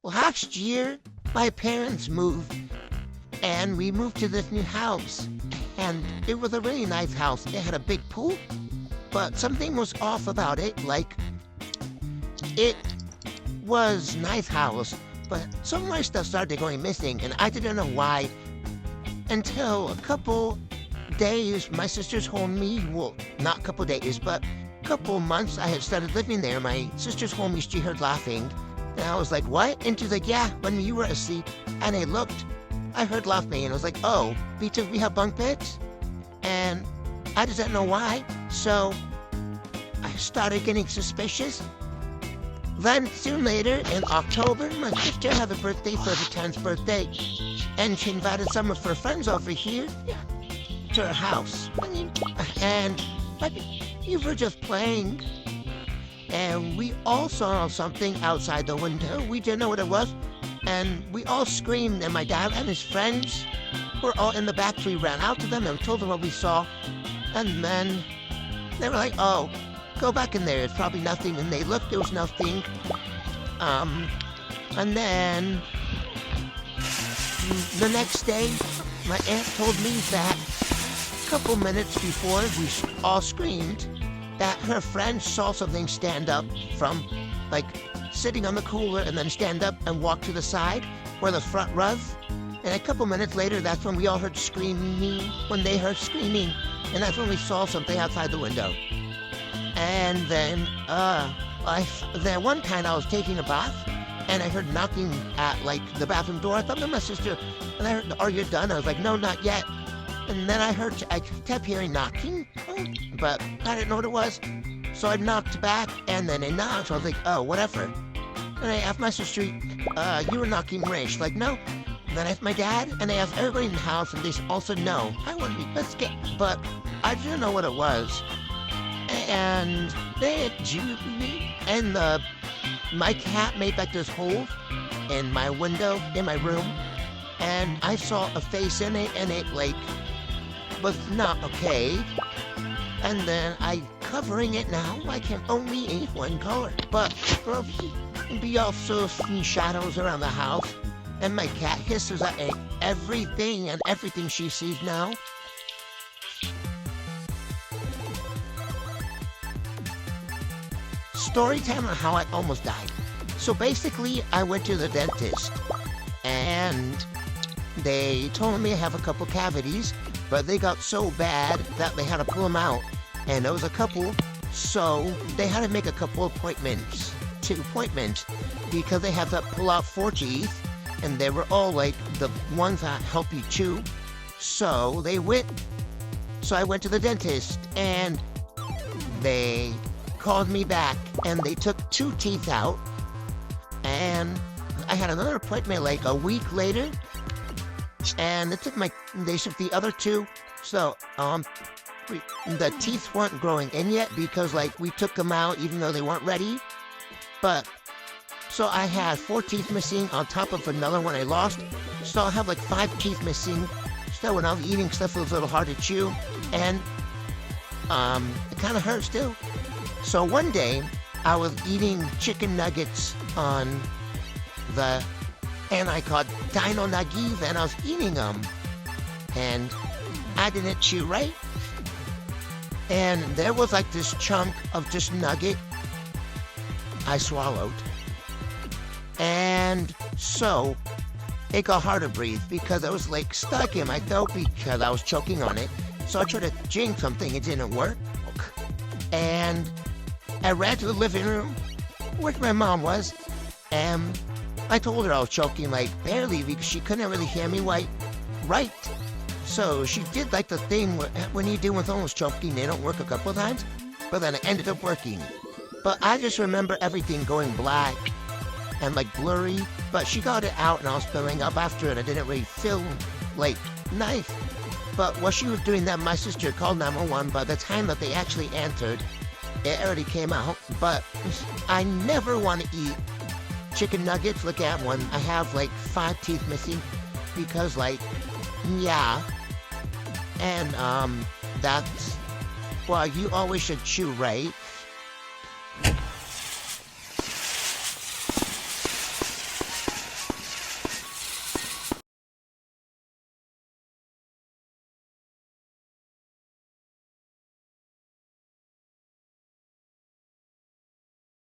Last year, my parents moved, and we moved to this new house. And it was a really nice house. It had a big pool, but something was off about it. Like, it was nice house, but some of my stuff started going missing, and I didn't know why until a couple days my sisters told me, well, not a couple days, but a couple months I had started living there. My sisters told me she heard laughing. And I was like, what? And she's like, yeah, when you were asleep. And I looked, I heard laughing, and I was like, oh, because we have bunk beds? And I just didn't know why. So I started getting suspicious. Then soon later, in October, my sister had a birthday for the 10th birthday. And she invited some of her friends over here to her house. And we were just playing. And we all saw something outside the window. We didn't know what it was. And we all screamed, and my dad and his friends were all in the back. So we ran out to them and told them what we saw. And then they were like, oh, go back in there. It's probably nothing. And they looked, there was nothing. And then the next day, my aunt told me that a couple minutes before we all screamed, that her friend saw something stand up from, like, sitting on the cooler and then stand up and walk to the side where the front was. And a couple minutes later, that's when we all heard screaming, when they heard screaming. And that's when we saw something outside the window. And then, then one time I was taking a bath, and I heard knocking at, like, the bathroom door. I thought it was my sister. And I heard, are you done? I was like, no, not yet. And then I kept hearing knocking, but I didn't know what it was. So I knocked back, and then it knocked. So I was like, oh, whatever. And I asked my sister, you were knocking right? She's like, no. And then I asked my dad, and I asked everybody in the house, and they all said no. I wouldn't be, let's get, but I didn't know what it was. And they juked me, and my cat made like this hole in my window in my room, and I saw a face in it, and it, like, was not okay. And then I covering it now. I can only eat one color, but we also see shadows around the house, and my cat hisses at everything and everything she sees now. Story time on how I almost died. So basically, I went to the dentist, and they told me I have a couple cavities, but they got so bad that they had to pull them out. And there was a couple, so they had to make a couple appointments, 2 appointments, because they had to pull out 4 teeth, and they were all like the ones that help you chew. So I went to the dentist, and they called me back, and they took 2 teeth out, and I had another appointment like a week later, and they took the other 2. So the teeth weren't growing in yet because, like, we took them out even though they weren't ready. But so I had 4 teeth missing on top of another one I lost. So I have like 5 teeth missing. So when I was eating stuff, it was a little hard to chew, and it kind of hurts too. So one day I was eating chicken nuggets and I caught Dino Nuggies, and I was eating them, and I didn't chew right. And there was like this chunk of just nugget I swallowed. And so it got hard to breathe because I was like stuck in my throat because I was choking on it. So I tried to drink something, it didn't work. And I ran to the living room where my mom was, and I told her I was choking like barely because she couldn't really hear me right. So she did like the thing when you do with almost choking, they don't work a couple of times, but then it ended up working. But I just remember everything going black and like blurry, but she got it out and I was filling up after it. I didn't really feel like nice. But while she was doing that, my sister called 911. By the time that they actually answered, it already came out. But I never want to eat chicken nuggets. Look at one. I have like 5 teeth missing because, like, yeah. And that's, well, you always should chew right.